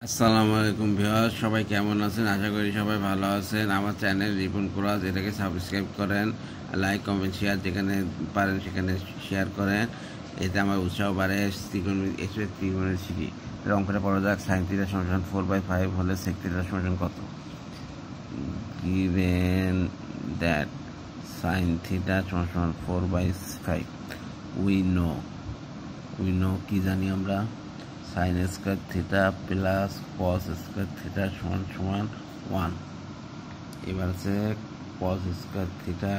আসসালামু আলাইকুম ভিউয়ার্স, সবাই কেমন আছেন? আশা করি সবাই ভালো আছেন। আমার চ্যানেল রিপন কুরাজ, এটাকে সাবস্ক্রাইব করেন, লাইক কমেন্ট শেয়ার যেখানে পারেন সেখানে শেয়ার করেন। এতে আমার উৎসাহ বাড়ে। ত্রিকোণমিতি অঙ্কটা পড়া যাক। সাইন থিটা সমান 4/5 হলে সেক থিটা সমান কত? গিভেন দ্যাট সাইন থিটা সমান 4/5, উই নো কি জানি আমরা? Sine square theta plus cos square theta সমান সমান 1। এবার আছে cos square theta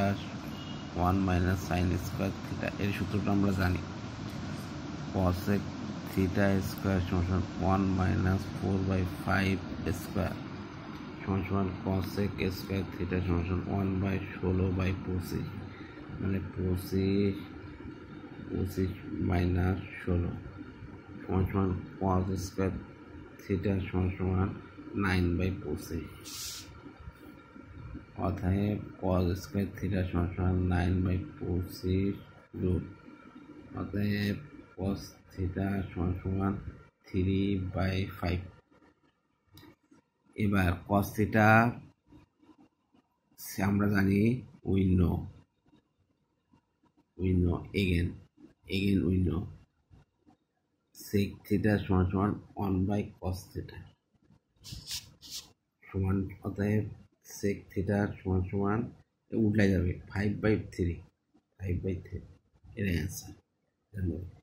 1 minus sine square theta, এর সূত্রটা আমরা জানি। কসেক থিটা স্কোয়ার সমান 1 মাইনাস 4/5 স্কোয়ার সমান কসেক স্কোয়ার থিটা সমান 1/16/25, মানে 25 মাইনাস 16 সমান কস স্কোয়ার থিটা সমান 9/25। অতএব কস স্কোয়ার থিটা সমান 9/25 রুট। অতএব কস থিটা সমান 3/5। এবার কস থিটা আমরা জানি, we know again we know sec theta সমান 1/cos থিটা সমান। অতএব sec থিটা সমান উল্টায় যাবে 5/3 এর অ্যান্সার। ধন্যবাদ।